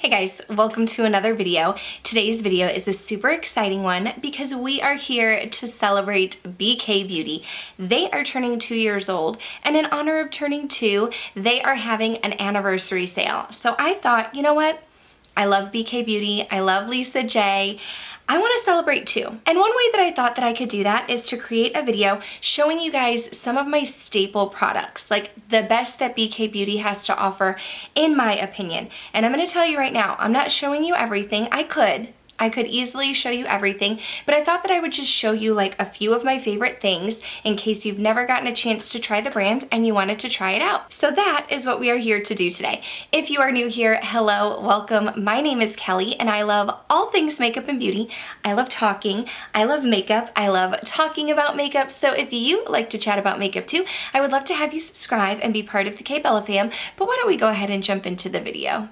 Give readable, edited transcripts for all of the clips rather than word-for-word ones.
Hey guys, welcome to another video. Today's video is a super exciting one because we are here to celebrate BK Beauty. They are turning 2 years old, and in honor of turning 2, they are having an anniversary sale. So I thought, you know what? I love BK Beauty, I love Lisa J. I want to celebrate too. And one way that I thought that I could do that is to create a video showing you guys some of my staple products, like the best that BK Beauty has to offer in my opinion. And I'm going to tell you right now, I'm not showing you everything. I could easily show you everything, but I thought that I would just show you like a few of my favorite things in case you've never gotten a chance to try the brand and you wanted to try it out. So that is what we are here to do today. If you are new here, hello, welcome. My name is Kelly and I love all things makeup and beauty. I love talking, I love makeup, I love talking about makeup. So if you like to chat about makeup too, I would love to have you subscribe and be part of the K Bella fam. But why don't we go ahead and jump into the video.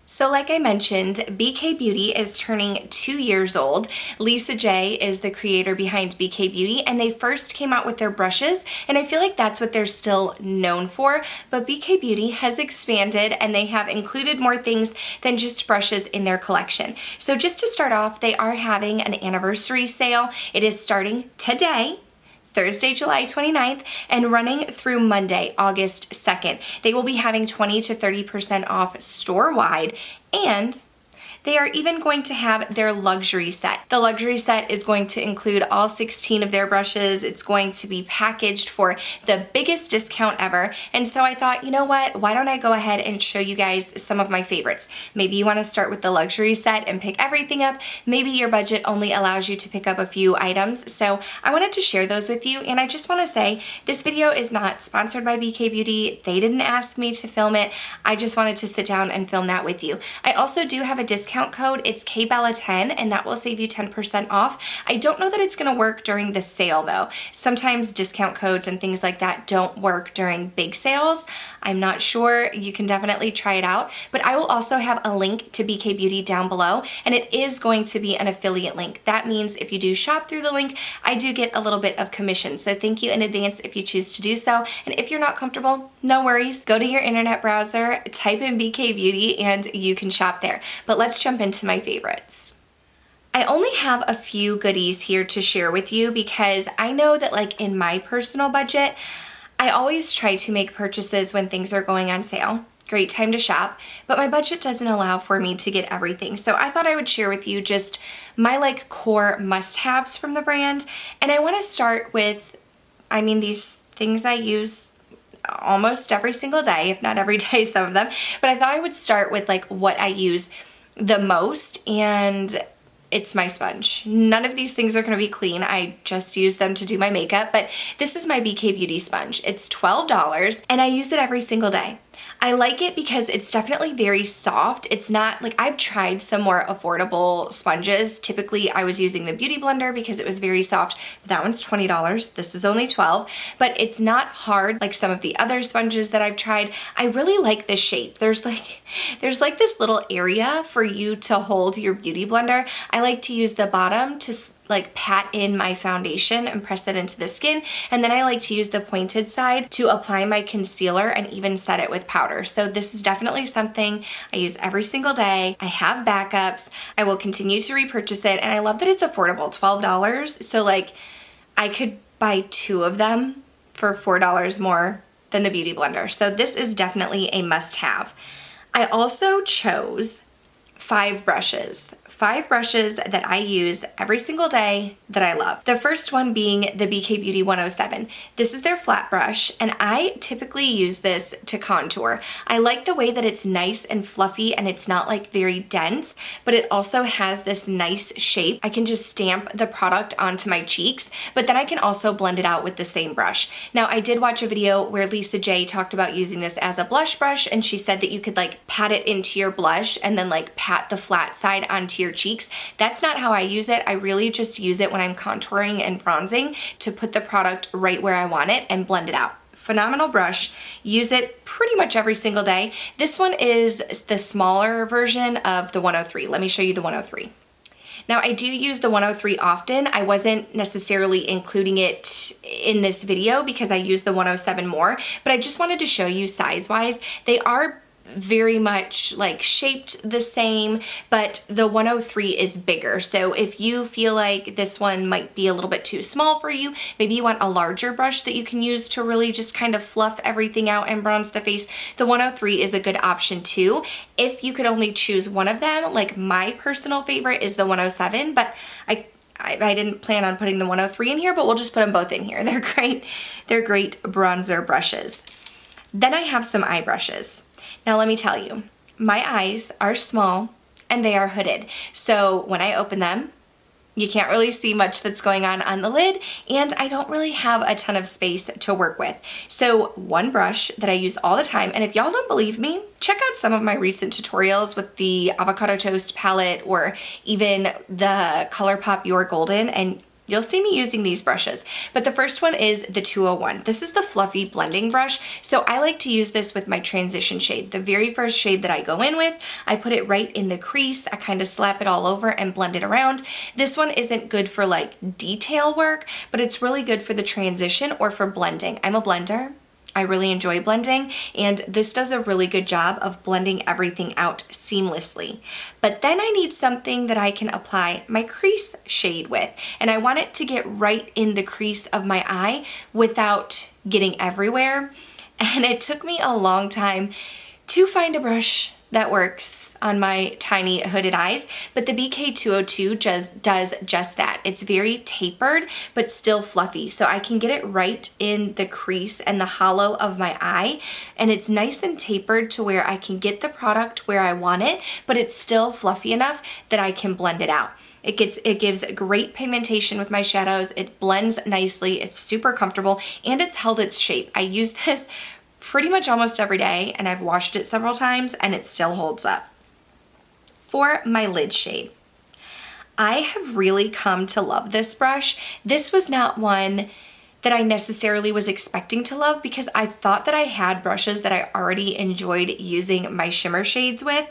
So like I mentioned, BK Beauty is turning 2 years old. Lisa J is the creator behind BK Beauty, and they first came out with their brushes, and I feel like that's what they're still known for, but BK Beauty has expanded and they have included more things than just brushes in their collection. So just to start off, they are having an anniversary sale. It is starting today, Thursday, July 29th, and running through Monday, August 2nd. They will be having 20 to 30% off store-wide, and they are even going to have their luxury set. The luxury set is going to include all 16 of their brushes. It's going to be packaged for the biggest discount ever. And so I thought, you know what? Why don't I go ahead and show you guys some of my favorites? Maybe you want to start with the luxury set and pick everything up. Maybe your budget only allows you to pick up a few items. So I wanted to share those with you. And I just want to say, this video is not sponsored by BK Beauty. They didn't ask me to film it. I just wanted to sit down and film that with you. I also do have a discount code. It's KBella10 and that will save you 10% off. I don't know that it's going to work during the sale though. Sometimes discount codes and things like that don't work during big sales. I'm not sure. You can definitely try it out, but I will also have a link to BK Beauty down below, and it is going to be an affiliate link. That means if you do shop through the link, I do get a little bit of commission. So thank you in advance if you choose to do so. And if you're not comfortable, no worries. Go to your internet browser, type in BK Beauty, and you can shop there. But let's jump into my favorites. I only have a few goodies here to share with you because I know that like in my personal budget, I always try to make purchases when things are going on sale. Great time to shop, but my budget doesn't allow for me to get everything. So I thought I would share with you just my like core must-haves from the brand. And I want to start with, these things I use almost every single day, if not every day, some of them. But I thought I would start with like what I use the most, and it's my sponge. None of these things are going to be clean. I just use them to do my makeup, but this is my BK Beauty sponge. It's $12 and I use it every single day. I like it because it's definitely very soft. It's not like, I've tried some more affordable sponges. Typically I was using the Beauty Blender because it was very soft. That one's $20. This is only $12, but it's not hard like some of the other sponges that I've tried. I really like the shape. There's like this little area for you to hold your Beauty Blender. I like to use the bottom to like pat in my foundation and press it into the skin. And then I like to use the pointed side to apply my concealer and even set it with powder. So this is definitely something I use every single day. I have backups. I will continue to repurchase it. And I love that it's affordable, $12. So like I could buy 2 of them for $4 more than the Beauty Blender. So this is definitely a must-have. I also chose 5 brushes that I use every single day that I love. The first one being the BK Beauty 107. This is their flat brush, and I typically use this to contour. I like the way that it's nice and fluffy and it's not like very dense, but it also has this nice shape. I can just stamp the product onto my cheeks, but then I can also blend it out with the same brush. Now, I did watch a video where Lisa J talked about using this as a blush brush, and she said that you could like pat it into your blush and then like pat the flat side onto your cheeks. That's not how I use it. I really just use it when I'm contouring and bronzing to put the product right where I want it and blend it out. Phenomenal brush. Use it pretty much every single day. This one is the smaller version of the 103. Let me show you the 103. Now I do use the 103 often. I wasn't necessarily including it in this video because I use the 107 more, but I just wanted to show you size-wise. They are very much like shaped the same, but the 103 is bigger. So if you feel like this one might be a little bit too small for you, maybe you want a larger brush that you can use to really just kind of fluff everything out and bronze the face, the 103 is a good option too. If you could only choose one of them, like my personal favorite is the 107, but I didn't plan on putting the 103 in here, but we'll just put them both in here. They're great. They're great bronzer brushes. Then I have some eye brushes. Now let me tell you, my eyes are small and they are hooded. So when I open them, you can't really see much that's going on the lid, and I don't really have a ton of space to work with. So one brush that I use all the time, and if y'all don't believe me, check out some of my recent tutorials with the avocado toast palette or even the ColourPop Your Golden, and you'll see me using these brushes. But the first one is the 201. This is the fluffy blending brush. So I like to use this with my transition shade. The very first shade that I go in with, I put it right in the crease. I kind of slap it all over and blend it around. This one isn't good for like detail work, but it's really good for the transition or for blending. I'm a blender. I really enjoy blending, and this does a really good job of blending everything out seamlessly. But then I need something that I can apply my crease shade with, and I want it to get right in the crease of my eye without getting everywhere. And it took me a long time to find a brush that works on my tiny hooded eyes, but the BK202 does just that. It's very tapered, but still fluffy. So I can get it right in the crease and the hollow of my eye, and it's nice and tapered to where I can get the product where I want it, but it's still fluffy enough that I can blend it out. It gives great pigmentation with my shadows. It blends nicely. It's super comfortable, and it's held its shape. I use this pretty much almost every day, and I've washed it several times and it still holds up. For my lid shade, I have really come to love this brush. This was not one that I necessarily was expecting to love because I thought that I had brushes that I already enjoyed using my shimmer shades with,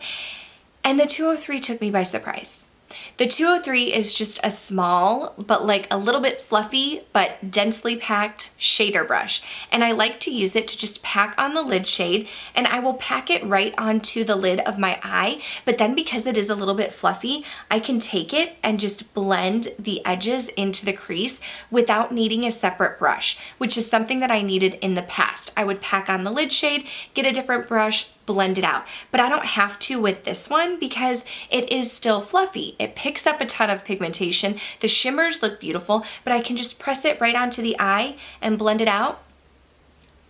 and the 203 took me by surprise. The 203 is just a small, but like a little bit fluffy, but densely packed shader brush. And I like to use it to just pack on the lid shade, and I will pack it right onto the lid of my eye. But then because it is a little bit fluffy, I can take it and just blend the edges into the crease without needing a separate brush, which is something that I needed in the past. I would pack on the lid shade, get a different brush, blend it out. But I don't have to with this one because it is still fluffy. It picks up a ton of pigmentation. The shimmers look beautiful, but I can just press it right onto the eye and blend it out.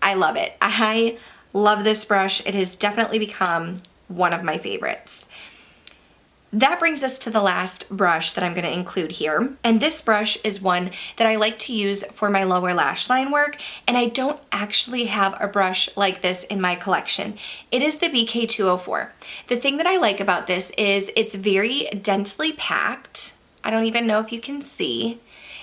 I love it. I love this brush. It has definitely become one of my favorites. That brings us to the last brush that I'm going to include here. And this brush is one that I like to use for my lower lash line work, and I don't actually have a brush like this in my collection. It is the BK204. The thing that I like about this is it's very densely packed. I don't even know if you can see.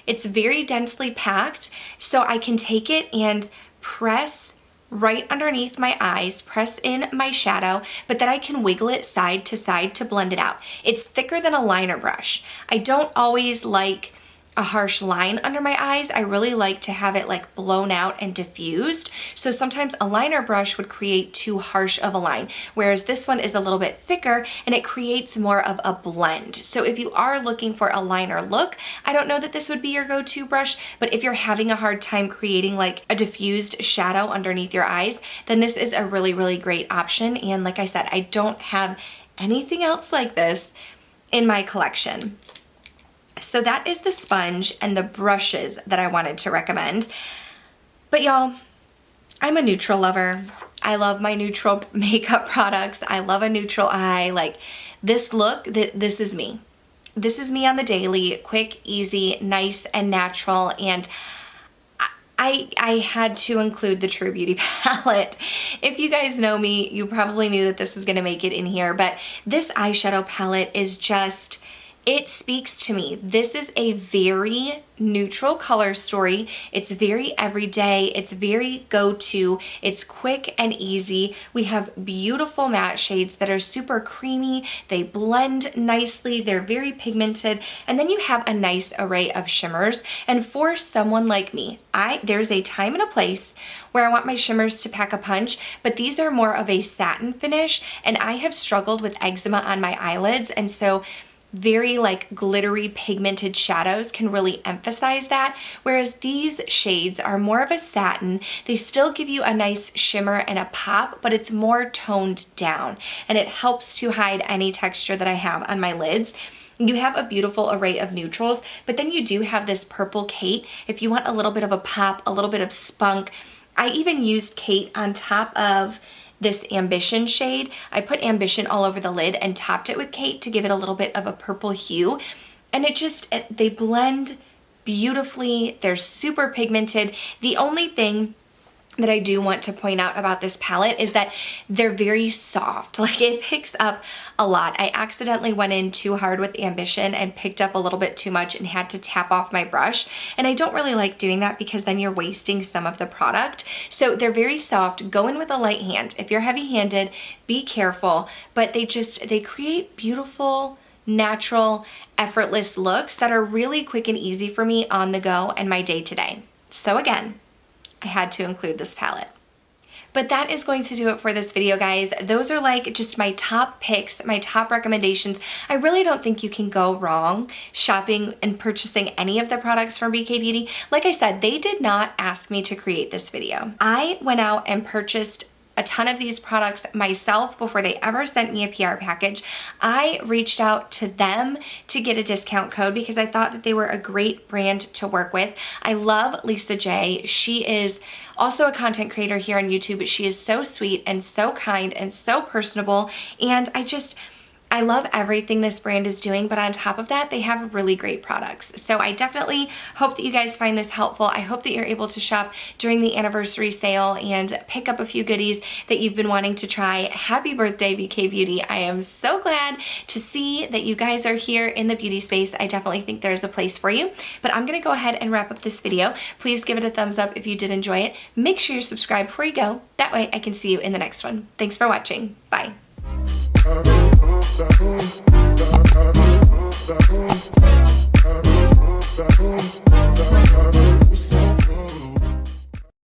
It's very densely packed, so I can take it and press right underneath my eyes, press in my shadow, but then I can wiggle it side to blend it out. It's thicker than a liner brush. I don't always like a harsh line under my eyes. I really like to have it like blown out and diffused. So sometimes a liner brush would create too harsh of a line, whereas this one is a little bit thicker and it creates more of a blend. So if you are looking for a liner look, I don't know that this would be your go-to brush, but if you're having a hard time creating like a diffused shadow underneath your eyes, then this is a really, really great option. And like I said, I don't have anything else like this in my collection. So that is the sponge and the brushes that I wanted to recommend. But y'all, I'm a neutral lover. I love my neutral makeup products. I love a neutral eye. Like this look, this is me. This is me on the daily, quick, easy, nice, and natural. And I had to include the True Beauty palette. If you guys know me, you probably knew that this was gonna make it in here, but this eyeshadow palette is just, It speaks to me. This is a very neutral color story. It's very everyday. It's very go-to. It's quick and easy. We have beautiful matte shades that are super creamy. They blend nicely. They're very pigmented. And then you have a nice array of shimmers. And for someone like me, there's a time and a place where I want my shimmers to pack a punch, but these are more of a satin finish, and I have struggled with eczema on my eyelids, and so very like glittery pigmented shadows can really emphasize that, whereas these shades are more of a satin. They still give you a nice shimmer and a pop, but it's more toned down, and it helps to hide any texture that I have on my lids. You have a beautiful array of neutrals, but then you do have this purple Kate. If you want a little bit of a pop, a little bit of spunk, I even used Kate on top of this Ambition shade. I put Ambition all over the lid and topped it with Kate to give it a little bit of a purple hue. And they blend beautifully. They're super pigmented. The only thing that I do want to point out about this palette is that they're very soft. Like, it picks up a lot. I accidentally went in too hard with Ambition and picked up a little bit too much and had to tap off my brush. And I don't really like doing that because then you're wasting some of the product. So they're very soft. Go in with a light hand. If you're heavy-handed, be careful. But they create beautiful, natural, effortless looks that are really quick and easy for me on the go and my day-to-day. So again, I had to include this palette. But that is going to do it for this video, guys. Those are like just my top picks, my top recommendations. I really don't think you can go wrong shopping and purchasing any of the products from BK Beauty. Like I said, they did not ask me to create this video. I went out and purchased a ton of these products myself before they ever sent me a PR package. I reached out to them to get a discount code because I thought that they were a great brand to work with. I love Lisa J. She is also a content creator here on YouTube, but she is so sweet and so kind and so personable, and I love everything this brand is doing, but on top of that, they have really great products. So I definitely hope that you guys find this helpful. I hope that you're able to shop during the anniversary sale and pick up a few goodies that you've been wanting to try. Happy birthday, BK Beauty. I am so glad to see that you guys are here in the beauty space. I definitely think there's a place for you, but I'm gonna go ahead and wrap up this video. Please give it a thumbs up if you did enjoy it. Make sure you're subscribed before you go. That way I can see you in the next one. Thanks for watching. Bye.